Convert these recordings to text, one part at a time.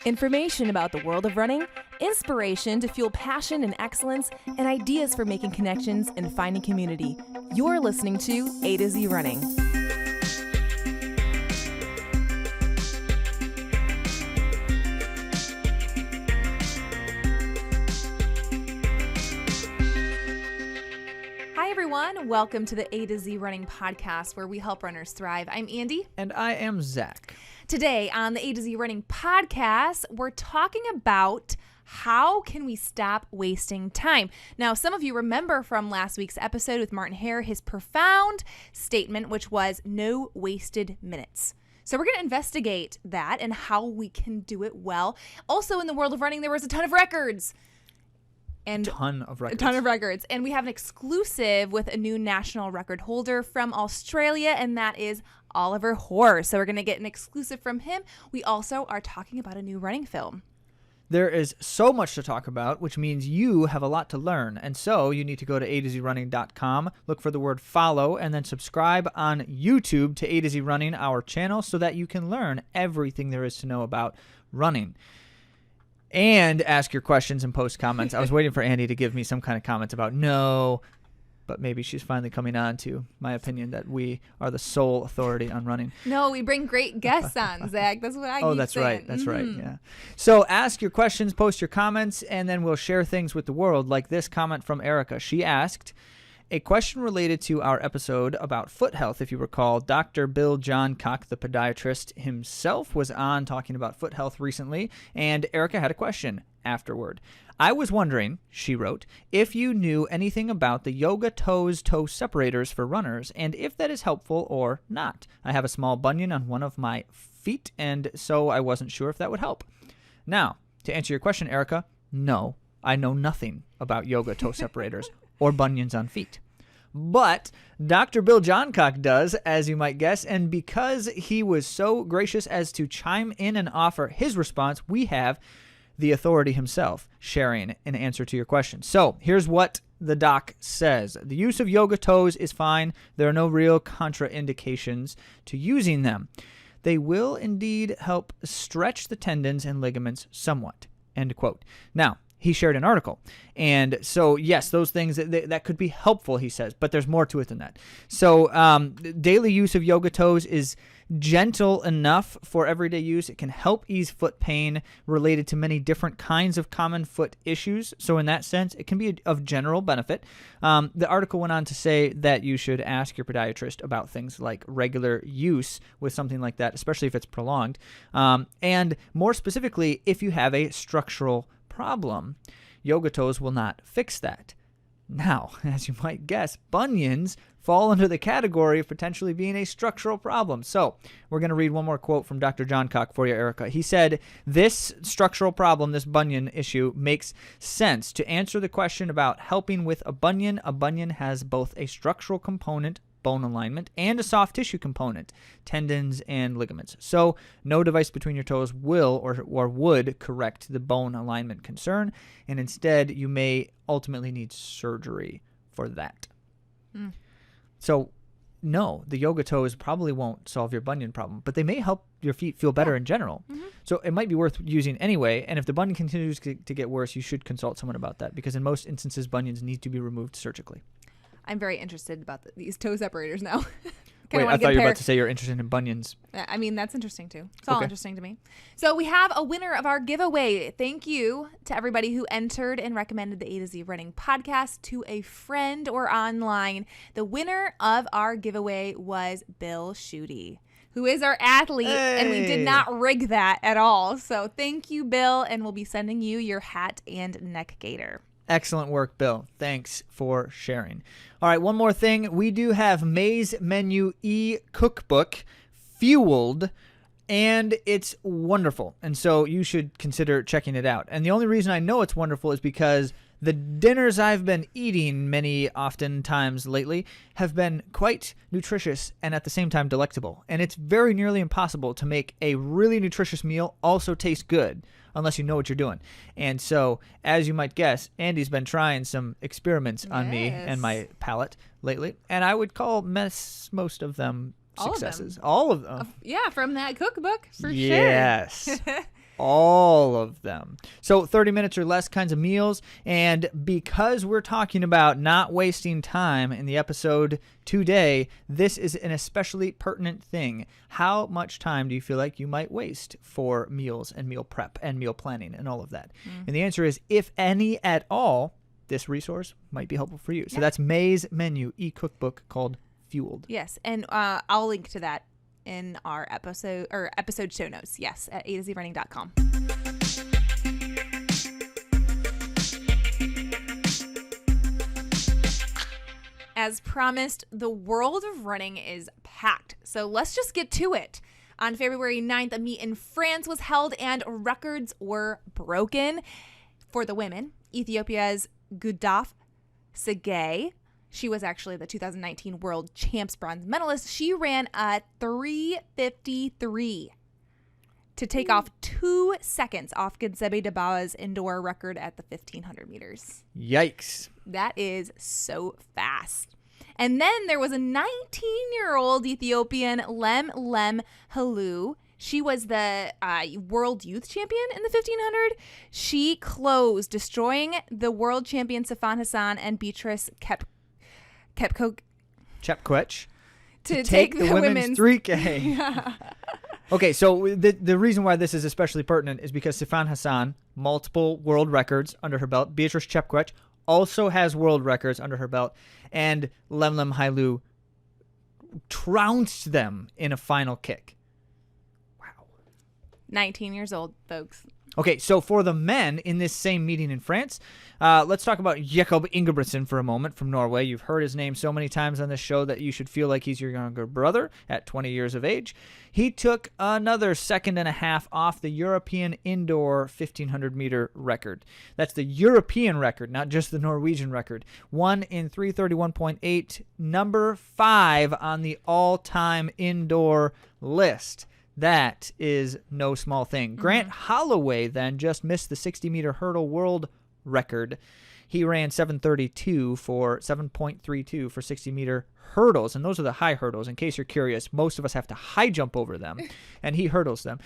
Information about the world of running, inspiration to fuel passion and excellence, and ideas for making connections and finding community. You're listening to A to Z Running. Hi everyone, welcome to the A to Z Running Podcast, where we help runners thrive. I'm Andi. And I am Zach. Today on the A to Z Running Podcast, we're talking about how can we stop wasting time. Now, some of you remember from last week's episode with Marty Hehir, his profound statement, which was no wasted minutes. So we're going to investigate that and how we can do it well. Also, in the world of running, there was a ton of records. A ton of records. And we have an exclusive with a new national record holder from Australia, and that is Oliver Hoare. So we're going to get an exclusive from him. We also are talking about a new running film. There is so much to talk about, which means you have a lot to learn. And so you need to go to AtoZrunning.com, look for the word follow, and then subscribe on YouTube to A to Z Running, our channel, so that you can learn everything there is to know about running. And ask your questions and post comments. I was waiting for Andi to give me some kind of comments about no, but maybe she's finally coming on to my opinion that we are the sole authority on running. No, we bring great guests on, Zach. That's what I keep saying. That's right. That's right. Yeah. So ask your questions, post your comments, and then we'll share things with the world, like this comment from Erica. She asked a question related to our episode about foot health. If you recall, Dr. Bill Johncock, the podiatrist himself, was on talking about foot health recently, and Erica had a question afterward. I was wondering, she wrote, if you knew anything about the yoga toe separators for runners, and if that is helpful or not. I have a small bunion on one of my feet, and so I wasn't sure if that would help. Now, to answer your question, Erica, no, I know nothing about yoga toe separators or bunions on feet. But Dr. Bill Johncock does, as you might guess, and because he was so gracious as to chime in and offer his response, we have the authority himself sharing an answer to your question. So here's what the doc says. The use of yoga toes is fine. There are no real contraindications to using them. They will indeed help stretch the tendons and ligaments somewhat. End quote. Now, he shared an article. And so, yes, those things, that could be helpful, he says, but there's more to it than that. So daily use of yoga toes is gentle enough for everyday use. It can help ease foot pain related to many different kinds of common foot issues. So in that sense, it can be of general benefit. The article went on to say that you should ask your podiatrist about things like regular use with something like that, especially if it's prolonged. And more specifically, if you have a structural problem. Yoga toes will not fix that. Now, as you might guess, bunions fall under the category of potentially being a structural problem. So we're going to read one more quote from Dr. Johncock for you, Erica. He said, this structural problem, this bunion issue, makes sense. To answer the question about helping with a bunion has both a structural component, bone alignment, and a soft tissue component, tendons and ligaments. So no device between your toes will or would correct the bone alignment concern, and instead you may ultimately need surgery for that. So no, the yoga toes probably won't solve your bunion problem, but they may help your feet feel better in general. So it might be worth using anyway, and if the bunion continues to get worse, you should consult someone about that, because in most instances, bunions need to be removed surgically. I'm very interested about these toe separators now. Wait, I thought you were about to say you're interested in bunions. I mean, that's interesting too. It's all interesting to me. So we have a winner of our giveaway. Thank you to everybody who entered and recommended the A to Z Running Podcast to a friend or online. The winner of our giveaway was Bill Schutte, who is our athlete, and we did not rig that at all. So thank you, Bill, and we'll be sending you your hat and neck gaiter. Excellent work, Bill. Thanks for sharing. All right, one more thing. We do have Maze Menu e-cookbook, Fueled, and it's wonderful. And so you should consider checking it out. And the only reason I know it's wonderful is because the dinners I've been eating oftentimes lately have been quite nutritious and at the same time delectable. And it's very nearly impossible to make a really nutritious meal also taste good unless you know what you're doing. And so, as you might guess, Andi's been trying some experiments on me and my palate lately. And I would call most of them successes. All of them. Yeah, from that cookbook, for sure. Yes. All of them. So 30 minutes or less kinds of meals. And because we're talking about not wasting time in the episode today, this is an especially pertinent thing. How much time do you feel like you might waste for meals and meal prep and meal planning and all of that? And the answer is, if any at all, this resource might be helpful for you. So that's May's menu e-cookbook called Fueled. Yes, and I'll link to that in our episode show notes. Yes, at AtoZrunning.com. As promised, the world of running is packed. So let's just get to it. On February 9th, a meet in France was held and records were broken. For the women, Ethiopia's Gudaf Segay, she was actually the 2019 World Champs bronze medalist. She ran a 3:53 to take off 2 seconds off Gensebe Dabawa's indoor record at the 1,500 meters. Yikes. That is so fast. And then there was a 19-year-old Ethiopian, Lem Halu. She was the world youth champion in the 1,500. She closed, destroying the world champion Sifan Hassan and Beatrice Chepkwech to take the women's 3K. Yeah. Okay, so the reason why this is especially pertinent is because Sifan Hassan, multiple world records under her belt. Beatrice Chepkwech also has world records under her belt. And Lem Hailu trounced them in a final kick. Wow. 19 years old, folks. Okay, so for the men in this same meeting in France, let's talk about Jakob Ingebrigtsen for a moment from Norway. You've heard his name so many times on this show that you should feel like he's your younger brother at 20 years of age. He took another 1.5 seconds off the European indoor 1,500-meter record. That's the European record, not just the Norwegian record. 1 in 3:31.8, number 5 on the all-time indoor list. That is no small thing. Grant Holloway then just missed the 60-meter hurdle world record. He ran 7:32 for 7.32 for 60-meter hurdles, and those are the high hurdles. In case you're curious, most of us have to high jump over them, and he hurdles them,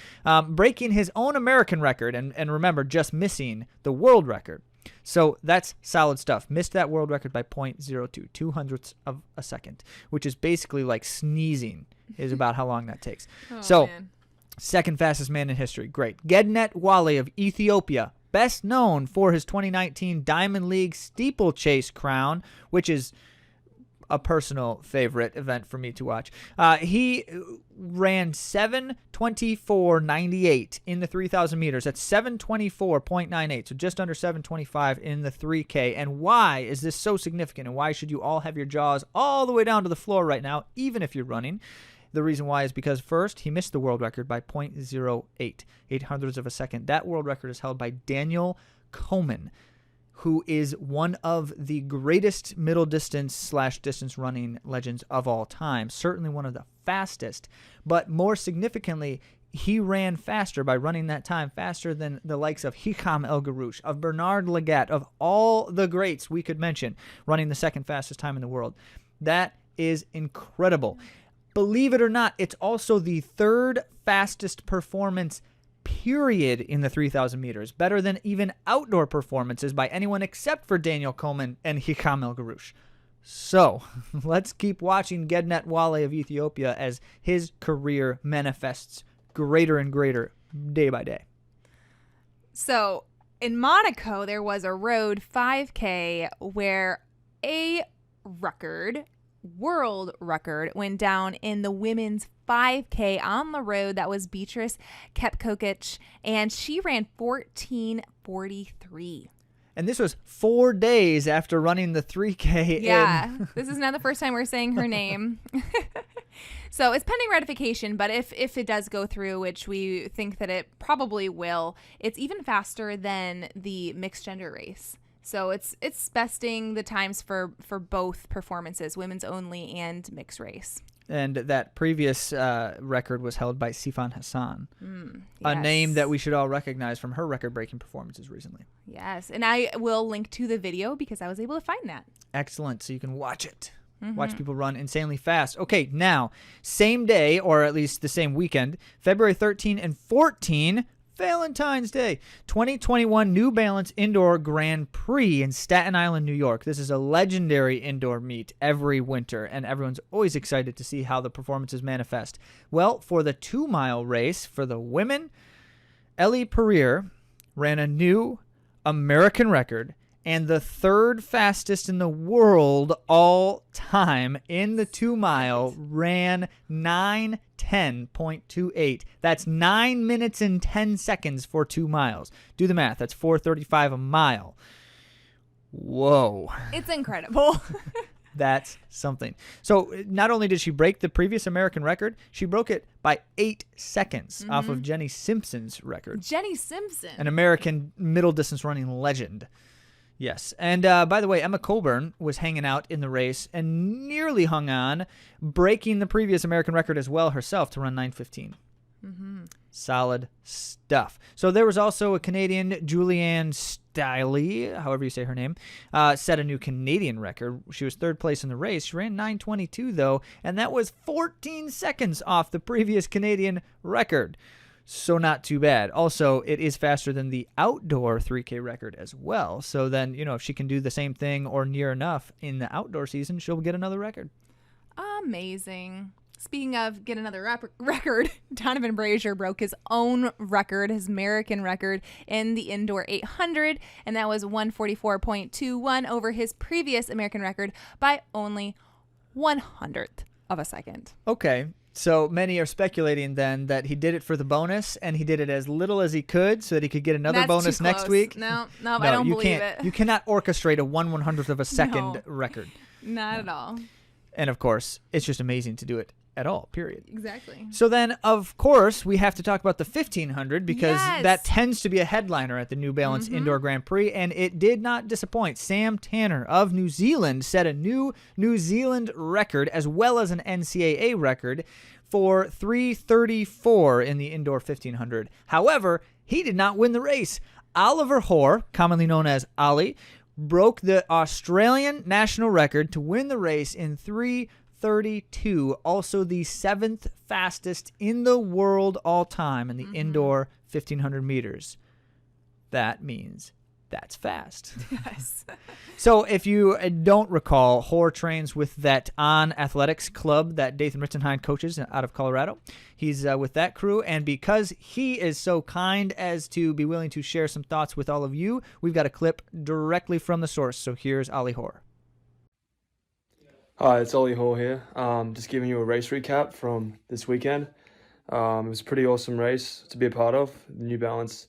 breaking his own American record, and remember, just missing the world record. So that's solid stuff. Missed that world record by 0.02, 2/100ths of a second, which is basically like sneezing is about how long that takes. Man. Second fastest man in history. Great. Gednet Wale of Ethiopia, best known for his 2019 Diamond League steeplechase crown, which is a personal favorite event for me to watch. He ran 7:24.98 in the 3,000 meters. That's 7:24.98, so just under 7:25 in the 3K. And why is this so significant, and why should you all have your jaws all the way down to the floor right now, even if you're running? The reason why is because, first, he missed the world record by 0.08, 800ths of a second. That world record is held by Daniel Komen, who is one of the greatest middle distance / distance running legends of all time. Certainly one of the fastest. But more significantly, he ran faster by running that time faster than the likes of Hicham El Garouche, of Bernard Lagat, of all the greats we could mention, running the second fastest time in the world. That is incredible. Believe it or not, it's also the third fastest performance period in the 3,000 meters, better than even outdoor performances by anyone except for Daniel Komen and Hicham El Garouche. So let's keep watching Gednet Wale of Ethiopia as his career manifests greater and greater day by day. So in Monaco, there was a road 5K where a world record went down in the women's 5K on the road. That was Beatrice Chepkwech, and she ran 14:43. And this was 4 days after running the 3K. Yeah, this is not the first time we're saying her name. So it's pending ratification, but if it does go through, which we think that it probably will, it's even faster than the mixed gender race. So it's besting the times for both performances, women's only and mixed race. And that previous record was held by Sifan Hassan, Yes. a name that we should all recognize from her record-breaking performances recently. Yes, and I will link to the video because I was able to find that. Excellent, so you can watch it. Watch people run insanely fast. Okay, now, same day, or at least the same weekend, February 13 and 14, Valentine's Day. 2021 New Balance Indoor Grand Prix in Staten Island, New York. This is a legendary indoor meet every winter, and everyone's always excited to see how the performances manifest. Well, for the 2-mile race for the women, Alys Hehir ran a new American record and the third fastest in the world all time in the 2-mile, ran 9:10.28. That's 9 minutes and 10 seconds for 2 miles. Do the math. That's 4:35 a mile. Whoa. It's incredible. That's something. So not only did she break the previous American record, she broke it by 8 seconds off of Jenny Simpson's record. Jenny Simpson. An American middle distance running legend. Yes. And by the way, Emma Colburn was hanging out in the race and nearly hung on, breaking the previous American record as well herself to run 9:15. Solid stuff. So there was also a Canadian, Julianne Stiley, however you say her name, set a new Canadian record. She was third place in the race. She ran 9:22, though, and that was 14 seconds off the previous Canadian record. So not too bad. Also, it is faster than the outdoor 3K record as well. So then, if she can do the same thing or near enough in the outdoor season, she'll get another record. Amazing. Speaking of get another record, Donovan Brazier broke his own record, his American record, in the indoor 800, and that was 144.21 over his previous American record by only 1/100th of a second. Okay. So many are speculating then that he did it for the bonus and he did it as little as he could so that he could get another bonus next week. No, I don't believe it. You cannot orchestrate a 1/100th of a second record. Not at all. And of course, it's just amazing to do it at all, period. Exactly. So then, of course, we have to talk about the 1500 because Yes. that tends to be a headliner at the New Balance Indoor Grand Prix, and it did not disappoint. Sam Tanner of New Zealand set a new New Zealand record as well as an NCAA record for 3:34 in the indoor 1500. However, he did not win the race. Oliver Hoare, commonly known as Ollie, broke the Australian national record to win the race in 3:32, also the 7th fastest in the world all time in the indoor 1500 meters. That means that's fast. Yes. So if you don't recall, Hoare trains with that On Athletics club that Dathan Ritzenheim coaches out of Colorado. He's with that crew, and because he is so kind as to be willing to share some thoughts with all of you, we've got a clip directly from the source. So here's Ollie Hoare. Hi, it's Ollie Hehir here. Just giving you a race recap from this weekend. It was a pretty awesome race to be a part of. The New Balance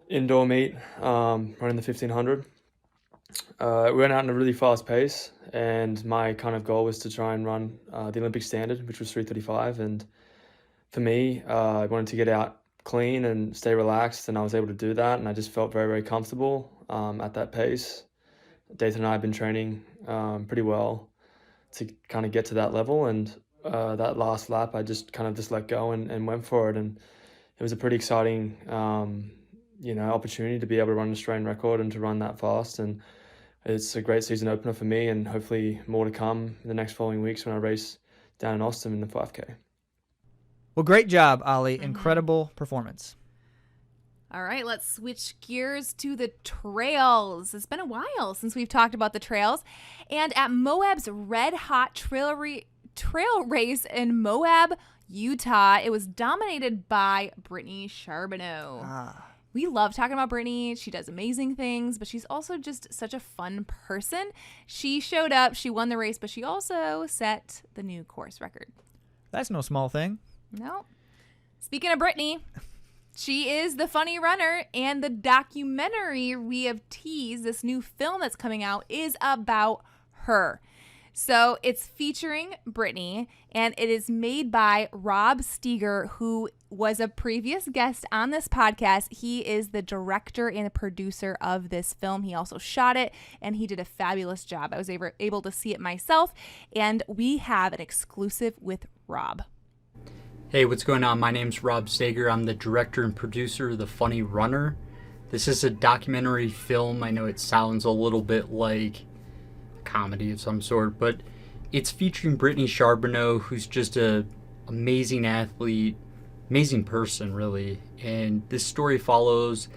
indoor meet, running the 1500. We went out in a really fast pace, and my kind of goal was to try and run the Olympic standard, which was 3:35. And for me, I wanted to get out clean and stay relaxed, and I was able to do that, and I just felt very, very comfortable at that pace. Dathan and I have been training pretty well to kind of get to that level, and that last lap I just let go and went for it, and it was a pretty exciting opportunity to be able to run an Australian record and to run that fast, and it's a great season opener for me, and hopefully more to come in the next following weeks when I race down in Austin in the 5K. Well, great job, Ollie. Incredible performance. All right, let's switch gears to the trails. It's been a while since we've talked about the trails. And at Moab's Red Hot Trail Race in Moab, Utah, it was dominated by Brittany Charbonneau. We love talking about Brittany. She does amazing things, but she's also just such a fun person. She showed up, she won the race, but she also set the new course record. That's no small thing. No. Speaking of Brittany, she is the funny runner, and the documentary we have teased, this new film that's coming out, is about her. So it's featuring Brittany, and it is made by Rob Steger, who was a previous guest on this podcast. He is the director and the producer of this film. He also shot it, and he did a fabulous job. I was able to see it myself, and we have an exclusive with Rob. Hey, what's going on? My name's Rob Steger. I'm the director and producer of The Funny Runner. This is a documentary film. I know it sounds a little bit like comedy of some sort, but it's featuring Brittany Charbonneau, who's just a amazing athlete, amazing person, really. And this story follows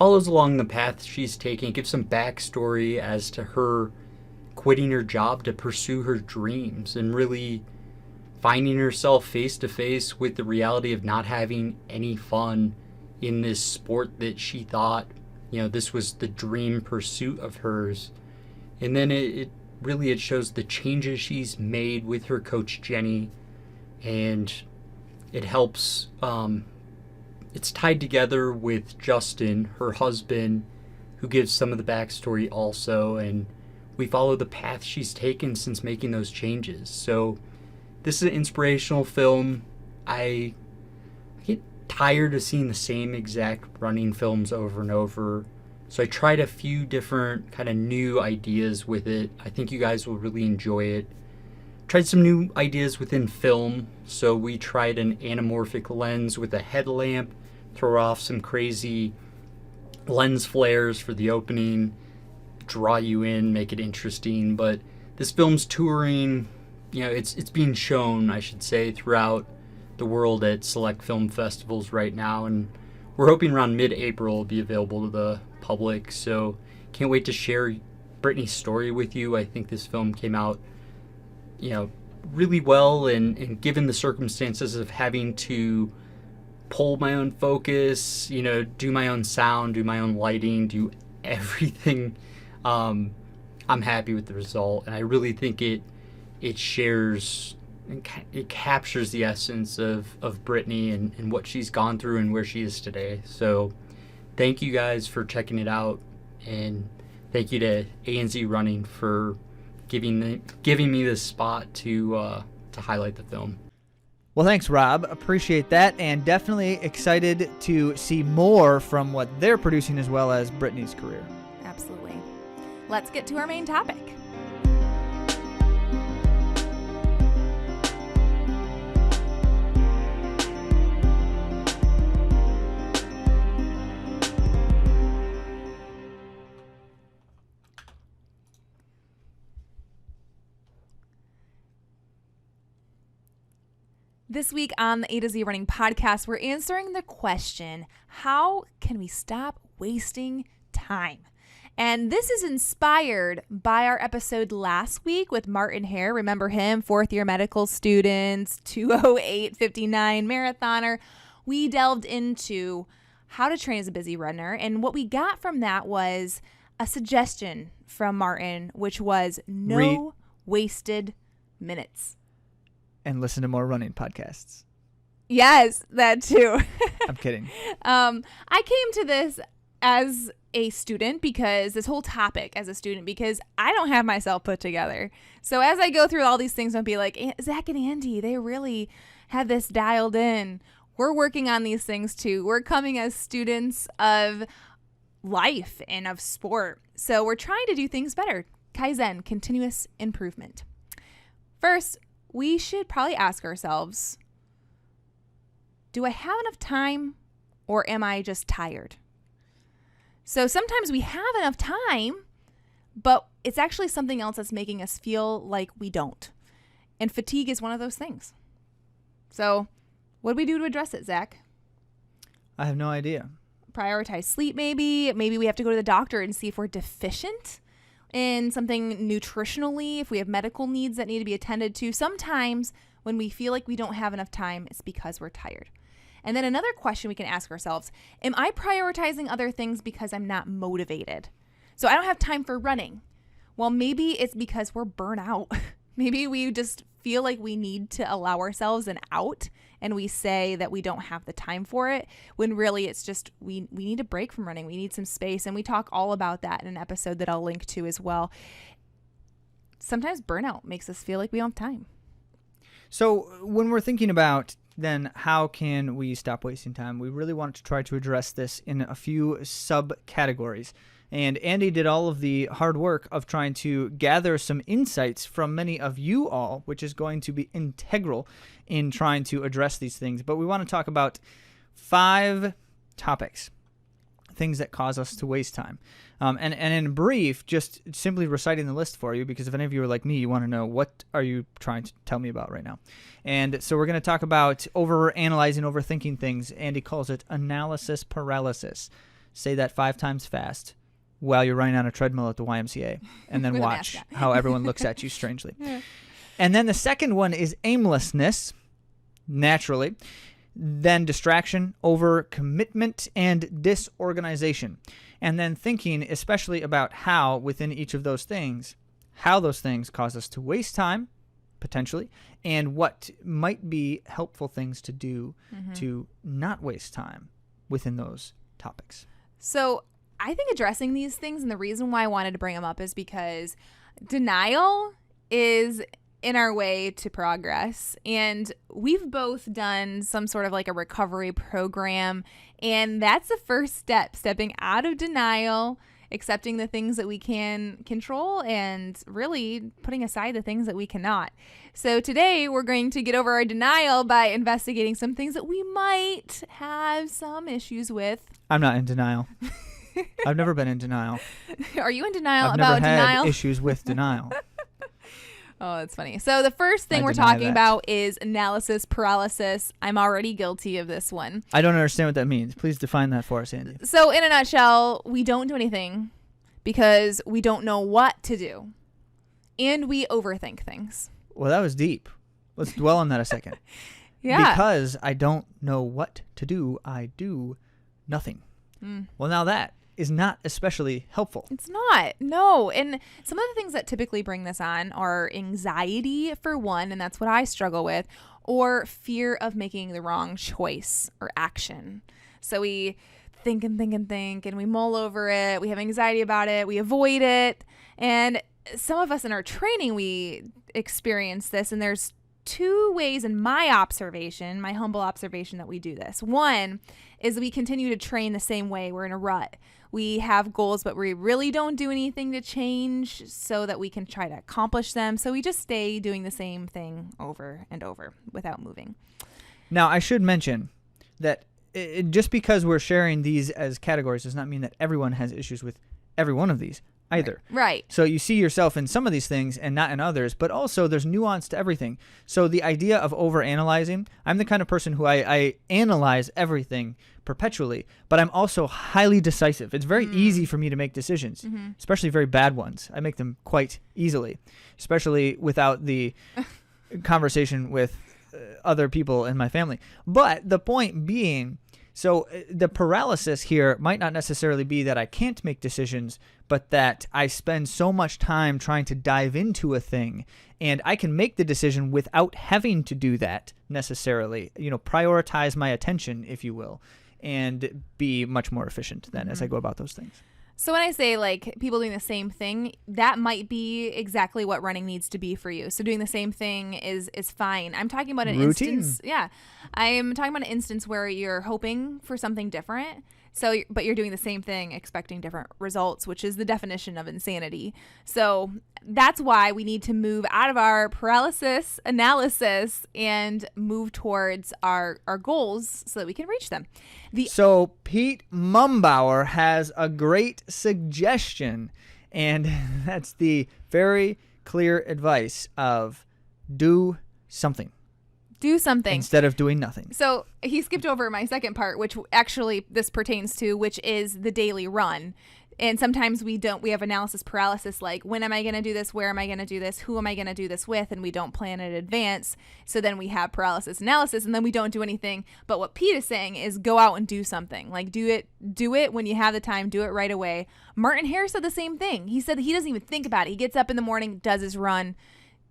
along the path she's taking. It gives some backstory as to her quitting her job to pursue her dreams and really finding herself face to face with the reality of not having any fun in this sport that she thought, this was the dream pursuit of hers. And then it shows the changes she's made with her coach Jenny, and it helps. It's tied together with Justin, her husband, who gives some of the backstory also, and we follow the path she's taken since making those changes. So this is an inspirational film. I get tired of seeing the same exact running films over and over. So I tried a few different kind of new ideas with it. I think you guys will really enjoy it. Tried some new ideas within film. So we tried an anamorphic lens with a headlamp, throw off some crazy lens flares for the opening, draw you in, make it interesting. But this film's touring, it's being shown, I should say, throughout the world at select film festivals right now, and we're hoping around mid-April it'll be available to the public. So can't wait to share Brittany's story with you. I think this film came out, really well, and given the circumstances of having to pull my own focus, do my own sound, do my own lighting, do everything, I'm happy with the result, and I really think it shares, it captures the essence of Brittany and what she's gone through and where she is today. So thank you guys for checking it out, and thank you to AtoZrunning for giving me this spot to highlight the film. Well, thanks, Rob. Appreciate that, and definitely excited to see more from what they're producing as well as Brittany's career. Absolutely. Let's get to our main topic. This week on the AtoZrunning Podcast, we're answering the question, how can we stop wasting time? And this is inspired by our episode last week with Marty Hehir. Remember him? Fourth-year medical student, 2:08:59 marathoner. We delved into how to train as a busy runner. And what we got from that was a suggestion from Martin, which was no wasted minutes. And listen to more running podcasts. Yes, that too. I'm kidding. I came to this as a student because I don't have myself put together. So as I go through all these things, I'll be like, Zach and Andy, they really have this dialed in. We're working on these things too. We're coming as students of life and of sport. So we're trying to do things better. Kaizen, continuous improvement. First, we should probably ask ourselves, do I have enough time or am I just tired? So sometimes we have enough time, but it's actually something else that's making us feel like we don't. And fatigue is one of those things. So what do we do to address it, Zach? I have no idea. Prioritize sleep, maybe. Maybe we have to go to the doctor and see if we're deficient in something nutritionally, if we have medical needs that need to be attended to. Sometimes when we feel like we don't have enough time, it's because we're tired. And then another question we can ask ourselves, am I prioritizing other things because I'm not motivated? So I don't have time for running. Well, maybe it's because we're burnt out. Maybe we just feel like we need to allow ourselves an out, and we say that we don't have the time for it, when really it's just we need a break from running. We need some space, and we talk all about that in an episode that I'll link to as well. Sometimes burnout makes us feel like we don't have time. So when we're thinking about then how can we stop wasting time, we really want to try to address this in a few subcategories. And Andy did all of the hard work of trying to gather some insights from many of you all, which is going to be integral in trying to address these things. But we want to talk about 5 topics, things that cause us to waste time. And in brief, just simply reciting the list for you, because if any of you are like me, you want to know what are you trying to tell me about right now. And so we're going to talk about overanalyzing, overthinking things. Andy calls it analysis paralysis. Say that 5 times fast while you're running on a treadmill at the YMCA, and then watch how everyone looks at you strangely. Yeah. And then the second one is aimlessness, naturally. Then distraction, overcommitment, and disorganization. And then thinking especially about how within each of those things, how those things cause us to waste time, potentially, and what might be helpful things to do to not waste time within those topics. So I think addressing these things, and the reason why I wanted to bring them up is because denial is in our way to progress. And we've both done some sort of like a recovery program. And that's the first step, stepping out of denial, accepting the things that we can control, and really putting aside the things that we cannot. So today we're going to get over our denial by investigating some things that we might have some issues with. I'm not in denial. I've never been in denial. Are you in denial I've about never had denial? issues with denial. Oh, that's funny. So the first thing we're talking about is analysis paralysis. I'm already guilty of this one. I don't understand what that means. Please define that for us, Andy. So in a nutshell, we don't do anything because we don't know what to do. And we overthink things. Well, that was deep. Let's dwell on that a second. Yeah. Because I don't know what to do, I do nothing. Well, now that is not especially helpful. It's not. No. And some of the things that typically bring this on are anxiety, for one, and that's what I struggle with, or fear of making the wrong choice or action. So we think and think and think, and we mull over it. We have anxiety about it. We avoid it. And some of us in our training, we experience this, and there's 2 ways in my observation, my humble observation, that we do this. One is we continue to train the same way. We're in a rut. We have goals, but we really don't do anything to change so that we can try to accomplish them. So we just stay doing the same thing over and over without moving. Now, I should mention that just because we're sharing these as categories does not mean that everyone has issues with every one of these either. Right. So you see yourself in some of these things and not in others, but also there's nuance to everything. So the idea of overanalyzing, I'm the kind of person who I analyze everything perpetually, but I'm also highly decisive. It's very easy for me to make decisions, especially very bad ones. I make them quite easily, especially without the conversation with other people in my family. But the point being, so the paralysis here might not necessarily be that I can't make decisions, but that I spend so much time trying to dive into a thing, and I can make the decision without having to do that necessarily, prioritize my attention, if you will, and be much more efficient then as I go about those things. So when I say like people doing the same thing, that might be exactly what running needs to be for you. So doing the same thing is fine. I'm talking about an routine. Instance. Yeah. I am talking about an instance where you're hoping for something different. So, but you're doing the same thing, expecting different results, which is the definition of insanity. So that's why we need to move out of our paralysis analysis and move towards our goals so that we can reach them. So Pete Mumbauer has a great suggestion, and that's the very clear advice of do something. Do something. Instead of doing nothing. So he skipped over my second part, which actually this pertains to, which is the daily run. And sometimes we have analysis paralysis, like when am I going to do this? Where am I going to do this? Who am I going to do this with? And we don't plan in advance. So then we have paralysis analysis and then we don't do anything. But what Pete is saying is go out and do something. Like do it when you have the time, do it right away. Marty Hehir said the same thing. He said he doesn't even think about it. He gets up in the morning, does his run.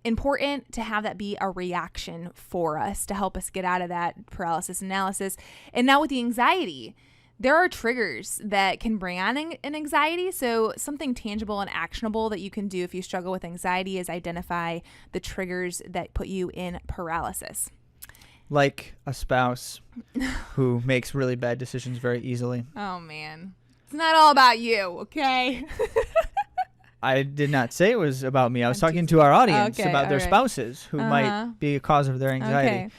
Important to have that be a reaction for us to help us get out of that paralysis analysis. And now with the anxiety, there are triggers that can bring on an anxiety. So something tangible and actionable that you can do if you struggle with anxiety is identify the triggers that put you in paralysis. Like a spouse who makes really bad decisions very easily. Oh, man. It's not all about you, okay? I did not say it was about me. I was talking to our audience about their right. spouses who might be a cause of their anxiety. Okay.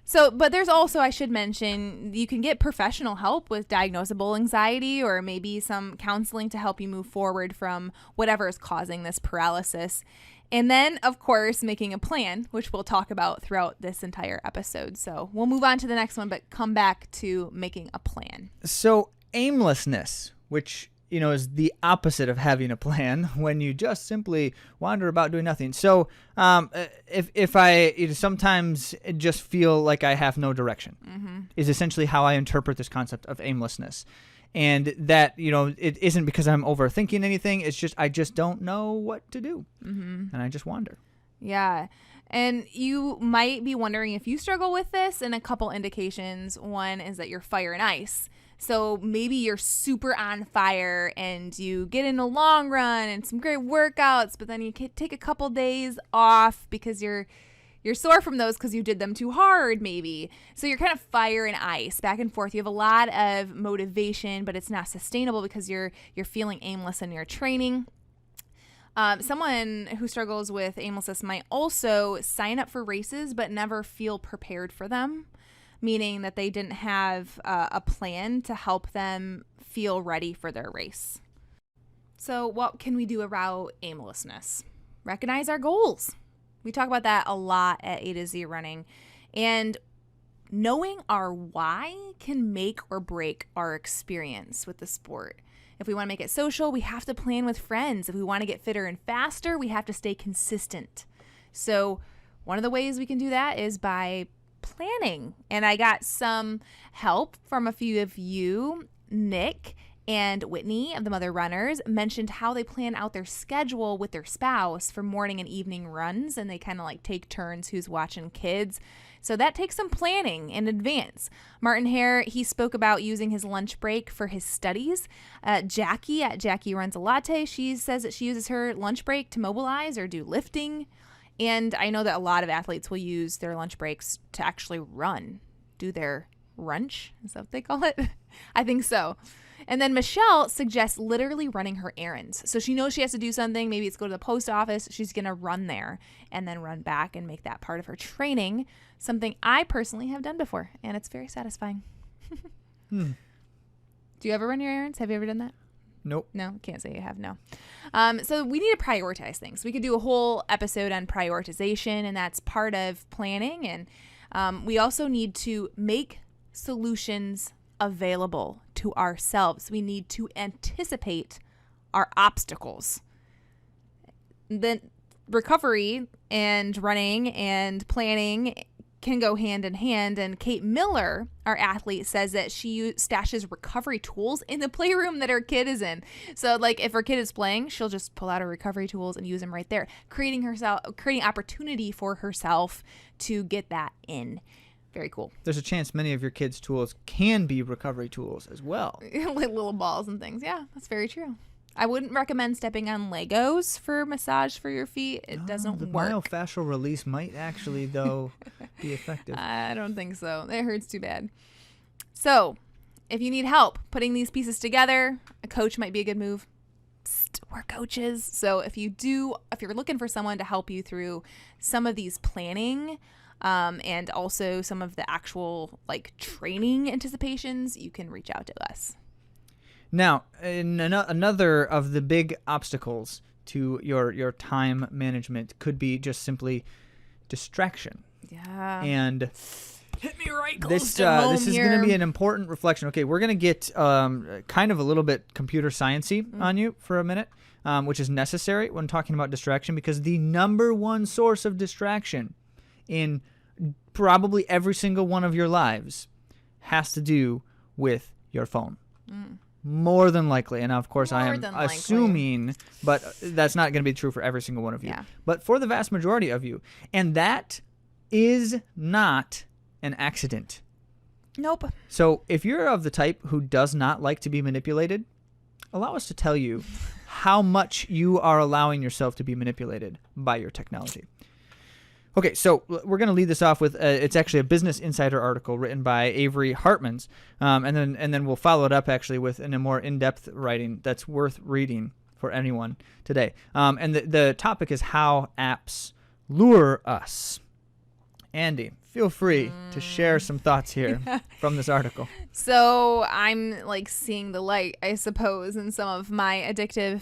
So, but there's also, I should mention, you can get professional help with diagnosable anxiety or maybe some counseling to help you move forward from whatever is causing this paralysis. And then, of course, making a plan, which we'll talk about throughout this entire episode. So we'll move on to the next one, but come back to making a plan. So aimlessness, which is the opposite of having a plan, when you just simply wander about doing nothing. So if I sometimes just feel like I have no direction, is essentially how I interpret this concept of aimlessness. And that, it isn't because I'm overthinking anything. It's just I just don't know what to do. And I just wander. Yeah. And you might be wondering if you struggle with this, and a couple indications. One is that you're fire and ice. So maybe you're super on fire and you get in a long run and some great workouts, but then you take a couple days off because you're sore from those because you did them too hard, maybe. So you're kind of fire and ice, back and forth. You have a lot of motivation, but it's not sustainable because you're feeling aimless in your training. Someone who struggles with aimlessness might also sign up for races but never feel prepared for them, meaning that they didn't have a plan to help them feel ready for their race. So what can we do about aimlessness? Recognize our goals. We talk about that a lot at A to Z Running. And knowing our why can make or break our experience with the sport. If we want to make it social, we have to plan with friends. If we want to get fitter and faster, we have to stay consistent. So one of the ways we can do that is by planning. And I got some help from a few of you. Nick and Whitney of the Mother Runners mentioned how they plan out their schedule with their spouse for morning and evening runs, and they kind of like take turns who's watching kids. So that takes some planning in advance. Marty Hehir, he spoke about using his lunch break for his studies. Jackie at Jackie Runs a Latte, she says that she uses her lunch break to mobilize or do lifting. And I know that a lot of athletes will use their lunch breaks to actually run, do their runch. Is that what they call it? I think so. And then Michelle suggests literally running her errands. So she knows she has to do something. Maybe it's go to the post office. She's going to run there and then run back and make that part of her training. Something I personally have done before, and it's very satisfying. Do you ever run your errands? Have you ever done that? Nope. No, can't say you have, no. So we need to prioritize things. We could do a whole episode on prioritization, and that's part of planning. And we also need to make solutions available to ourselves. We need to anticipate our obstacles. Then recovery and running and planning can go hand in hand. And Kate Miller, our athlete, says that she stashes recovery tools in the playroom that her kid is in. So like if her kid is playing, she'll just pull out her recovery tools and use them right there, creating opportunity for herself to get that in. Very cool. There's a chance many of your kids' tools can be recovery tools as well. Like little balls and things. Yeah, that's very true. I wouldn't recommend stepping on Legos for massage for your feet. It doesn't the work. myofascial release might actually, though, be effective. I don't think so. It hurts too bad. So if you need help putting these pieces together, a coach might be a good move. Psst, we're coaches. So if you're looking for someone to help you through some of these planning and also some of the actual like training anticipations, you can reach out to us. Now, another of the big obstacles to your time management could be just simply distraction. Yeah. And hit me right close this to home this is here. going to be an important reflection. Okay, we're going to get kind of a little bit computer science-y on you for a minute, which is necessary when talking about distraction, because the number one source of distraction in probably every single one of your lives has to do with your phone. More than likely. And of course, I am assuming, but that's not going to be true for every single one of you. Yeah. But for the vast majority of you. And that is not an accident. Nope. So if you're of the type who does not like to be manipulated, allow us to tell you how much you are allowing yourself to be manipulated by your technology. Okay, so we're going to lead this off with it's actually a Business Insider article written by Avery Hartmans, and then we'll follow it up actually with a more in-depth writing that's worth reading for anyone today. And the topic is how apps lure us. Andy, feel free to share some thoughts here from this article. So I'm like seeing the light, I suppose, in some of my addictive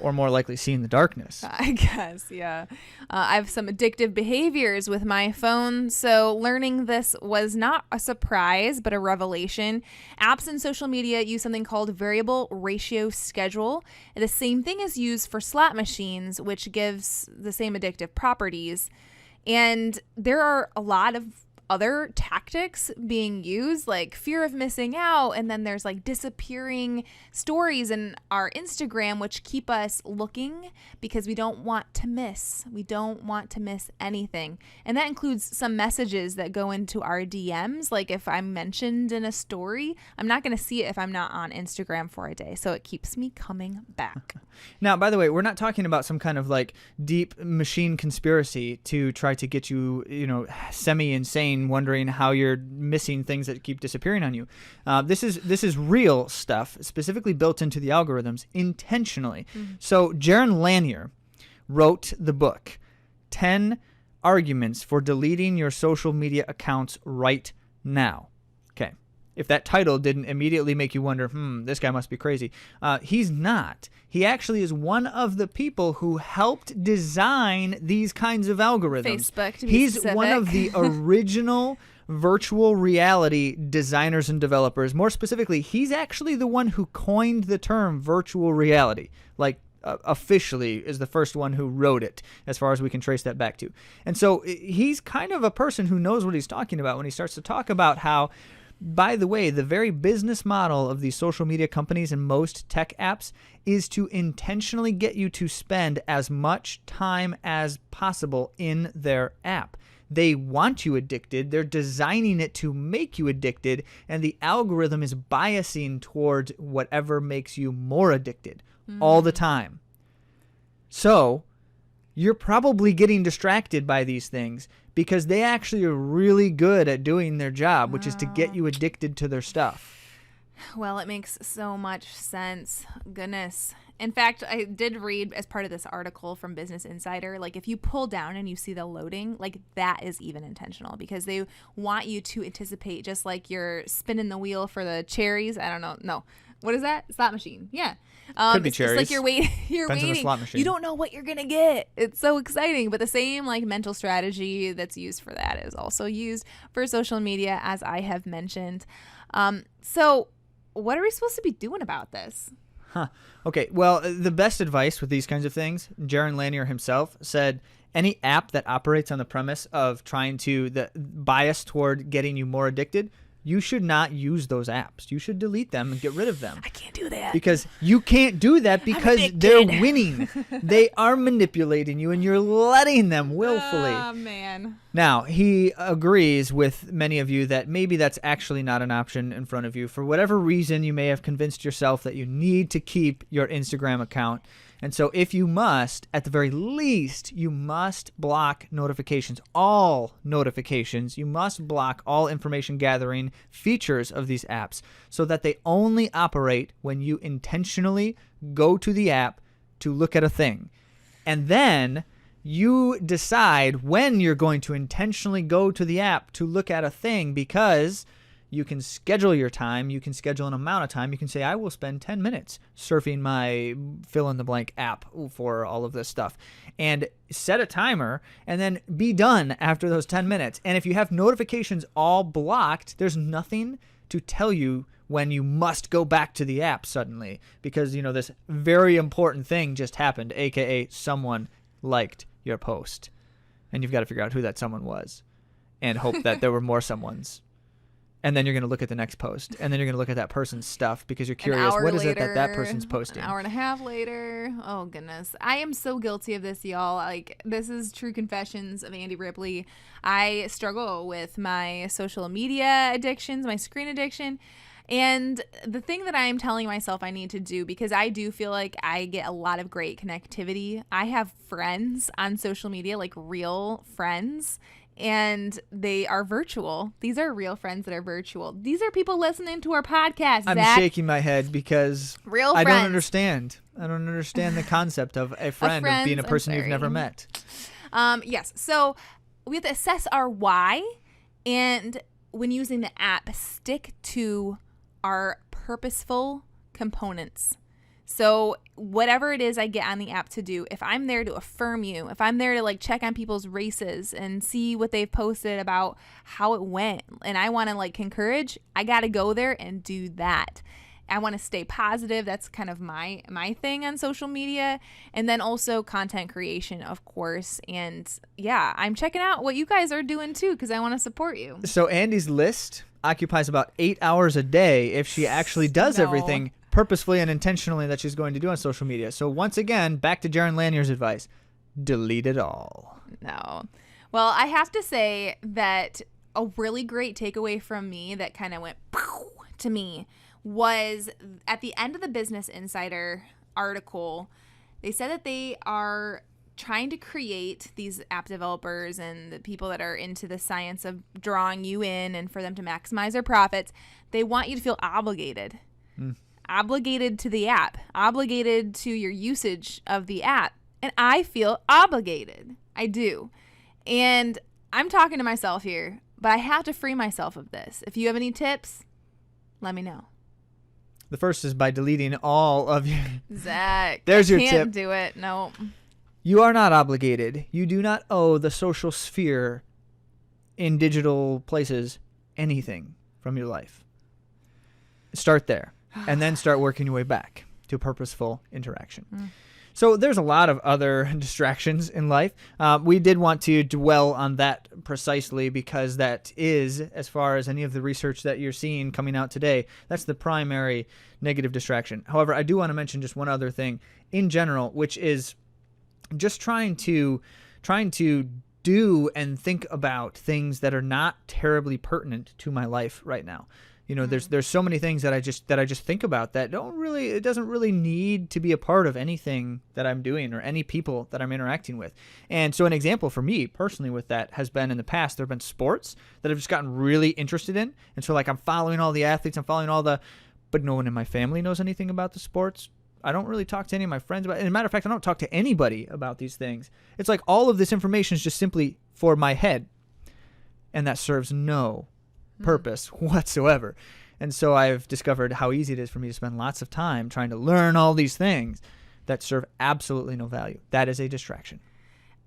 Or more likely seeing the darkness. I guess, yeah. I have some addictive behaviors with my phone, so learning this was not a surprise, but a revelation. Apps and social media use something called variable ratio schedule. The same thing is used for slot machines, which gives the same addictive properties. And there are a lot of other tactics being used, like fear of missing out, and then there's like disappearing stories in our Instagram which keep us looking because we don't want to miss anything. And that includes some messages that go into our DMs. Like if I'm mentioned in a story, I'm not going to see it if I'm not on Instagram for a day, so it keeps me coming back. Now, by the way, we're not talking about some kind of like deep machine conspiracy to try to get you, semi-insane, wondering how you're missing things that keep disappearing on you. This is real stuff, specifically built into the algorithms intentionally. Mm-hmm. So Jaron Lanier wrote the book, 10 Arguments for Deleting Your Social Media Accounts Right Now. Okay. If that title didn't immediately make you wonder, this guy must be crazy. He's not. He actually is one of the people who helped design these kinds of algorithms. Facebook, to be He's specific. one of the original virtual reality designers and developers. More specifically, he's actually the one who coined the term virtual reality. Like, officially is the first one who wrote it, as far as we can trace that back to. And so he's kind of a person who knows what he's talking about when he starts to talk about how, by the way, the very business model of these social media companies and most tech apps is to intentionally get you to spend as much time as possible in their app. They want you addicted. They're designing it to make you addicted, and the algorithm is biasing towards whatever makes you more addicted all the time. So you're probably getting distracted by these things because they actually are really good at doing their job, which is to get you addicted to their stuff. Well, it makes so much sense. Goodness. In fact, I did read as part of this article from Business Insider, like if you pull down and you see the loading, like that is even intentional because they want you to anticipate, just like you're spinning the wheel for the cherries. I don't know. No. What is that? Slot machine. Yeah. Could be cherries. It's like you're waiting. Depends on the slot machine. You don't know what you're going to get. It's so exciting. But the same like mental strategy that's used for that is also used for social media, as I have mentioned. So what are we supposed to be doing about this? Okay, well, the best advice with these kinds of things, Jaron Lanier himself said, any app that operates on the premise of trying to bias toward getting you more addicted, you should not use those apps. You should delete them and get rid of them. I can't do that. Because you can't do that because they're winning. They are manipulating you and you're letting them willfully. Oh, man. Now, he agrees with many of you that maybe that's actually not an option in front of you. For whatever reason, you may have convinced yourself that you need to keep your Instagram account. And so if you must, at the very least, you must block notifications, all notifications. You must block all information gathering features of these apps so that they only operate when you intentionally go to the app to look at a thing. And then you decide when you're going to intentionally go to the app to look at a thing, because you can schedule your time. You can schedule an amount of time. You can say, I will spend 10 minutes surfing my fill-in-the-blank app for all of this stuff. And set a timer and then be done after those 10 minutes. And if you have notifications all blocked, there's nothing to tell you when you must go back to the app suddenly. Because, this very important thing just happened, a.k.a. someone liked your post. And you've got to figure out who that someone was and hope that there were more someones. And then you're going to look at the next post. And then you're going to look at that person's stuff because you're curious, what is it that person's posting? An hour and a half later. Oh, goodness. I am so guilty of this, y'all. Like, this is true confessions of Andy Ripley. I struggle with my social media addictions, my screen addiction. And the thing that I am telling myself I need to do, because I do feel like I get a lot of great connectivity. I have friends on social media, like real friends. And they are virtual. These are real friends that are virtual. These are people listening to our podcast, I'm Zach. shaking my head because Real I friends. don't understand. I don't understand the concept of a friend of being a person you've never met. Yes. So we have to assess our why, and when using the app, stick to our purposeful components. So whatever it is I get on the app to do, if I'm there to affirm you, if I'm there to like check on people's races and see what they've posted about how it went, and I want to like encourage, I got to go there and do that. I want to stay positive. That's kind of my thing on social media. And then also content creation, of course. And yeah, I'm checking out what you guys are doing too, because I want to support you. So Andi's list occupies about 8 hours a day if she actually does everything purposefully and intentionally that she's going to do on social media. So once again, back to Jaron Lanier's advice, delete it all. No. Well, I have to say that a really great takeaway from me that kind of went to me was at the end of the Business Insider article, they said that they are trying to create these app developers and the people that are into the science of drawing you in and for them to maximize their profits. They want you to feel obligated. Obligated to the app, obligated to your usage of the app. And I feel obligated. I do. And I'm talking to myself here, but I have to free myself of this. If you have any tips, let me know. The first is by deleting all of your... Zach, There's your can't tip. do it. No. You are not obligated. You do not owe the social sphere in digital places anything from your life. Start there, and then start working your way back to purposeful interaction. So there's a lot of other distractions in life. We did want to dwell on that precisely because that is, as far as any of the research that you're seeing coming out today, that's the primary negative distraction. However, I do want to mention just one other thing in general, which is just trying to do and think about things that are not terribly pertinent to my life right now. You know, there's so many things that I just think about that it doesn't really need to be a part of anything that I'm doing or any people that I'm interacting with. And so an example for me personally with that has been in the past, there have been sports that I've just gotten really interested in. And so like I'm following all the athletes, but no one in my family knows anything about the sports. I don't really talk to any of my friends about it. As a matter of fact, I don't talk to anybody about these things. It's like all of this information is just simply for my head. And that serves no purpose whatsoever. And so I've discovered how easy it is for me to spend lots of time trying to learn all these things that serve absolutely no value. That is a distraction.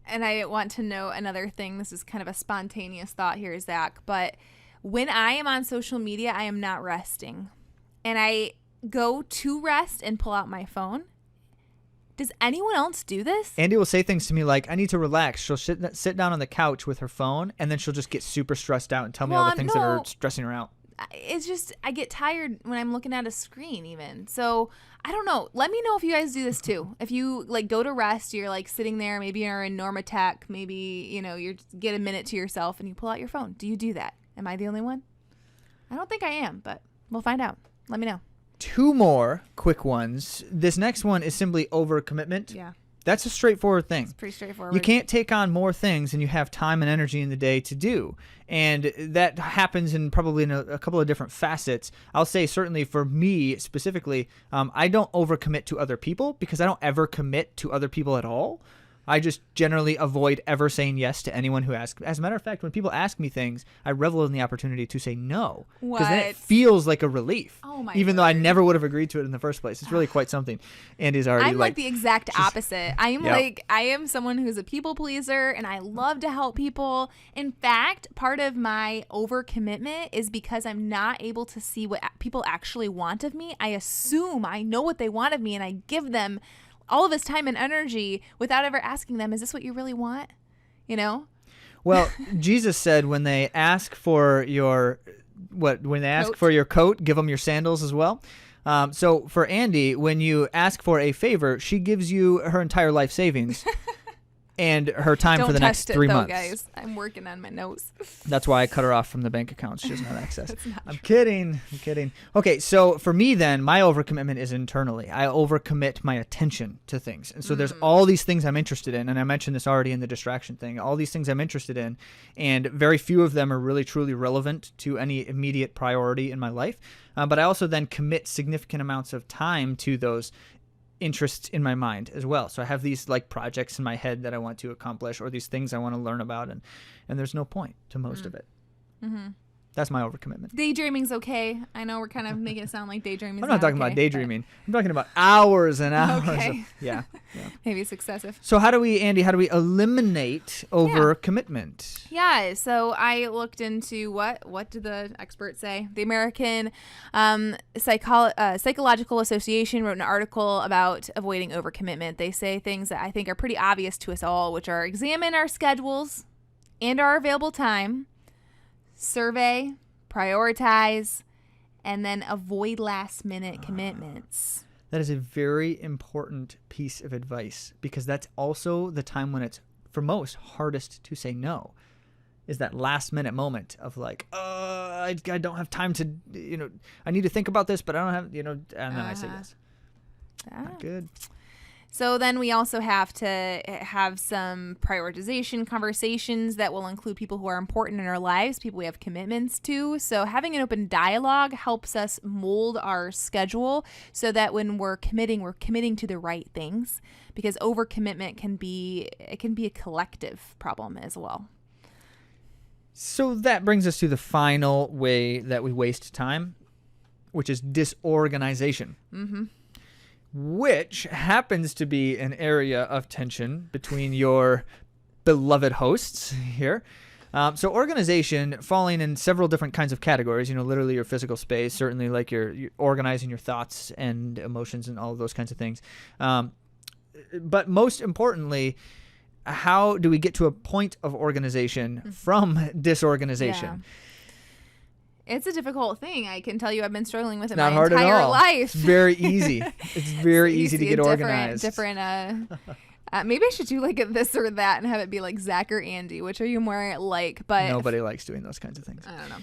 And I want to know another thing. This is kind of a spontaneous thought here, Zach. But when I am on social media, I am not resting. And I go to rest and pull out my phone. Does anyone else do this? Andi will say things to me like, I need to relax. She'll sit down on the couch with her phone, and then she'll just get super stressed out and tell me all the things that are stressing her out. It's just, I get tired when I'm looking at a screen even. So, I don't know. Let me know if you guys do this too. If you like go to rest, you're like sitting there, maybe you're in Normatech, maybe, you know, you get a minute to yourself and you pull out your phone. Do you do that? Am I the only one? I don't think I am, but we'll find out. Let me know. 2 more quick ones. This next one is simply overcommitment. Yeah. That's a straightforward thing. It's pretty straightforward. You can't take on more things than you have time and energy in the day to do. And that happens in probably in a couple of different facets. I'll say certainly for me specifically, I don't overcommit to other people because I don't ever commit to other people at all. I just generally avoid ever saying yes to anyone who asks. As a matter of fact, when people ask me things, I revel in the opportunity to say no. Because then it feels like a relief. Oh my even though I never would have agreed to it in the first place. It's really quite something. Andy's already I'm like the exact opposite. I am Yep. I am someone who's a people pleaser and I love to help people. In fact, part of my overcommitment is because I'm not able to see what people actually want of me. I assume I know what they want of me and I give them all of this time and energy without ever asking them, is this what you really want? You know? Well, Jesus said when they ask for your for your coat, give them your sandals as well. So for Andi, when you ask for a favor, she gives you her entire life savings and her time for the next 3 months. Guys. I'm working on my nose. That's why I cut her off from the bank account. She doesn't have access. That's not I'm kidding. Okay, so for me then, my overcommitment is internally. I overcommit my attention to things. And so there's all these things I'm interested in, and I mentioned this already in the distraction thing, all these things I'm interested in, and very few of them are really truly relevant to any immediate priority in my life. But I also then commit significant amounts of time to those interests in my mind as well. So I have these like projects in my head that I want to accomplish, or these things I want to learn about, and there's no point to most of it. Mm-hmm. That's my overcommitment. Daydreaming's okay. I know we're kind of making it sound like daydreaming. I'm not talking about daydreaming. I'm talking about hours and hours. Okay. Yeah. Maybe it's excessive. So Andy, how do we eliminate overcommitment? Yeah. So I looked into what did the experts say? The American Psychological Association wrote an article about avoiding overcommitment. They say things that I think are pretty obvious to us all, which are examine our schedules and our available time, survey, prioritize, and then avoid last-minute commitments. That is a very important piece of advice, because that's also the time when it's, for most, hardest to say no, is that last-minute moment of like, I don't have time to, I need to think about this, but I don't have, and then I say yes. Not good. So then we also have to have some prioritization conversations that will include people who are important in our lives, people we have commitments to. So having an open dialogue helps us mold our schedule so that when we're committing to the right things, because overcommitment can be a collective problem as well. So that brings us to the final way that we waste time, which is disorganization. Mm-hmm. Which happens to be an area of tension between your beloved hosts here. So organization falling in several different kinds of categories, literally your physical space, certainly like you're organizing your thoughts and emotions and all of those kinds of things. But most importantly, how do we get to a point of organization from disorganization? Yeah. It's a difficult thing. I can tell you I've been struggling with it Not my hard entire at all. life. It's very easy. It's very easy to get organized. Maybe I should do like a this or that and have it be like Zach or Andy. Which are you more like? But nobody likes doing those kinds of things. I don't know.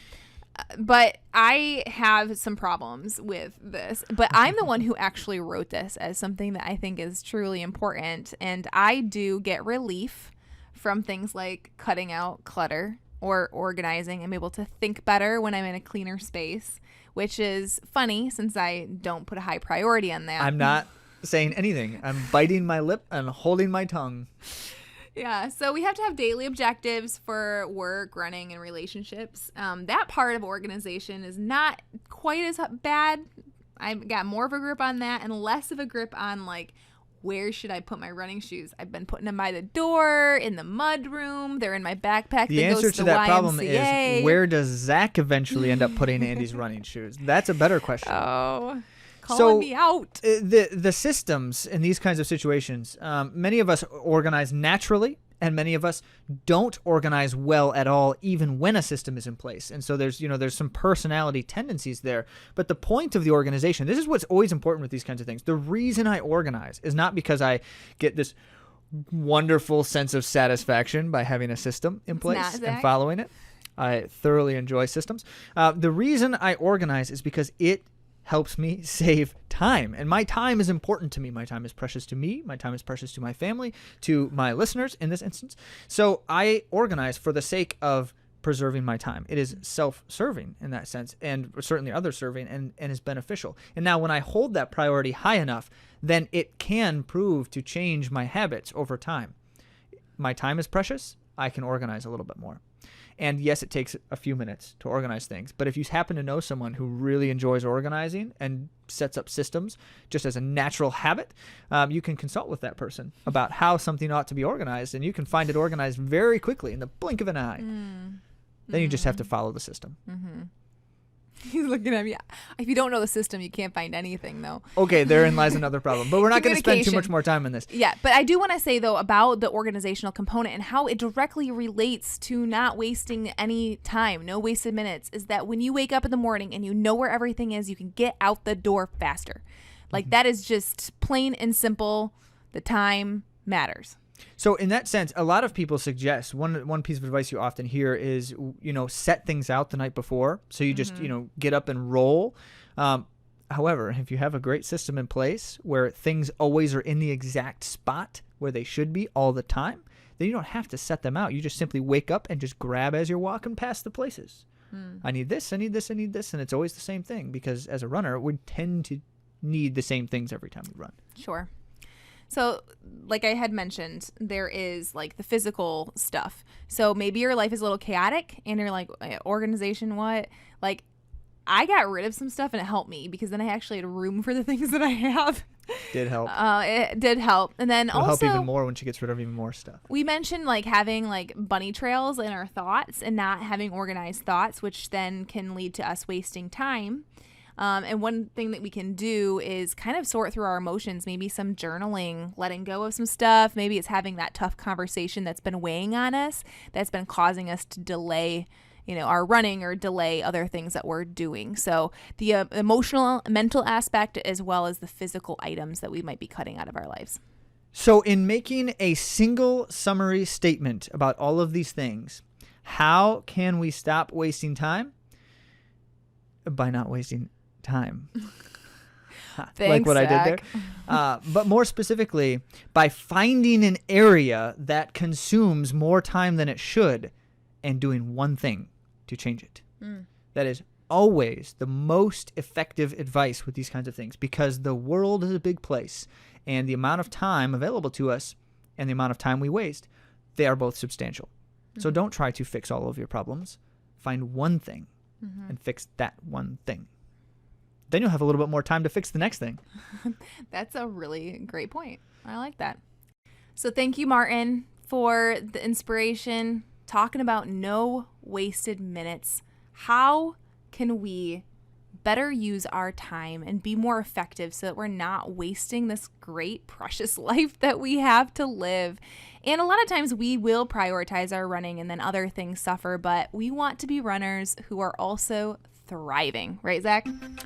But I have some problems with this. But I'm the one who actually wrote this as something that I think is truly important. And I do get relief from things like cutting out clutter or organizing. I'm able to think better when I'm in a cleaner space, which is funny since I don't put a high priority on that. I'm not saying anything. I'm biting my lip and holding my tongue. Yeah, so we have to have daily objectives for work, running, and relationships. That part of organization is not quite as bad. I've got more of a grip on that and less of a grip on like, where should I put my running shoes? I've been putting them by the door, in the mud room. They're in my backpack. The answer to that problem is, where does Zach eventually end up putting Andy's running shoes? That's a better question. Oh, calling me out. The systems in these kinds of situations, many of us organize naturally, and many of us don't organize well at all, even when a system is in place. And so there's some personality tendencies there. But the point of the organization, this is what's always important with these kinds of things. The reason I organize is not because I get this wonderful sense of satisfaction by having a system in place and following it. I thoroughly enjoy systems. The reason I organize is because it helps me save time. And my time is important to me. My time is precious to me. My time is precious to my family, to my listeners in this instance. So I organize for the sake of preserving my time. It is self-serving in that sense, and certainly other-serving, and is beneficial. And now when I hold that priority high enough, then it can prove to change my habits over time. My time is precious. I can organize a little bit more. And yes, it takes a few minutes to organize things. But if you happen to know someone who really enjoys organizing and sets up systems just as a natural habit, you can consult with that person about how something ought to be organized. And you can find it organized very quickly in the blink of an eye. Then you just have to follow the system. Mm-hmm. He's looking at me. If you don't know the system, you can't find anything, though. Okay, therein lies another problem. But we're not going to spend too much more time on this. Yeah, but I do want to say, though, about the organizational component and how it directly relates to not wasting any time, no wasted minutes, is that when you wake up in the morning and you know where everything is, you can get out the door faster. Like, that is just plain and simple. The time matters. So in that sense, a lot of people suggest one piece of advice you often hear is, set things out the night before. So you just, get up and roll. However, if you have a great system in place where things always are in the exact spot where they should be all the time, then you don't have to set them out. You just simply wake up and just grab as you're walking past the places. I need this, I need this, I need this. And it's always the same thing, because as a runner, we tend to need the same things every time we run. Sure. So like I had mentioned, there is like the physical stuff. So maybe your life is a little chaotic and you're like, organization, what? Like, I got rid of some stuff and it helped me because then I actually had room for the things that I have. Did help. It did help. And then It'll also help even more when she gets rid of even more stuff. we mentioned like having like bunny trails in our thoughts and not having organized thoughts, which then can lead to us wasting time. And one thing that we can do is kind of sort through our emotions, maybe some journaling, letting go of some stuff. Maybe it's having that tough conversation that's been weighing on us, that's been causing us to delay, our running or delay other things that we're doing. So the emotional, mental aspect, as well as the physical items that we might be cutting out of our lives. So in making a single summary statement about all of these things, how can we stop wasting time? By not wasting time. Thanks, like what Zach. I did there. But more specifically, by finding an area that consumes more time than it should and doing one thing to change it. That is always the most effective advice with these kinds of things, because the world is a big place and the amount of time available to us and the amount of time we waste, they are both substantial. So don't try to fix all of your problems. Find one thing and fix that one thing. Then you'll have a little bit more time to fix the next thing. That's a really great point. I like that. So thank you, Martin, for the inspiration, talking about no wasted minutes. How can we better use our time and be more effective so that we're not wasting this great, precious life that we have to live? And a lot of times we will prioritize our running and then other things suffer, but we want to be runners who are also thriving. Right, Zach?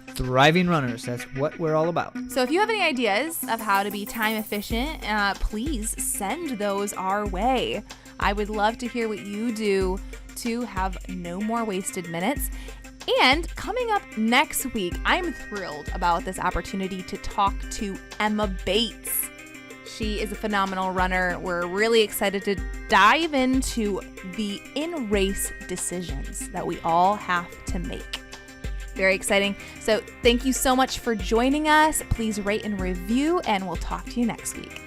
Thriving runners. That's what we're all about. So if you have any ideas of how to be time efficient, please send those our way. I would love to hear what you do to have no more wasted minutes. And coming up next week, I'm thrilled about this opportunity to talk to Emma Bates. She is a phenomenal runner. We're really excited to dive into the in-race decisions that we all have to make. Very exciting. So thank you so much for joining us. Please rate and review, and we'll talk to you next week.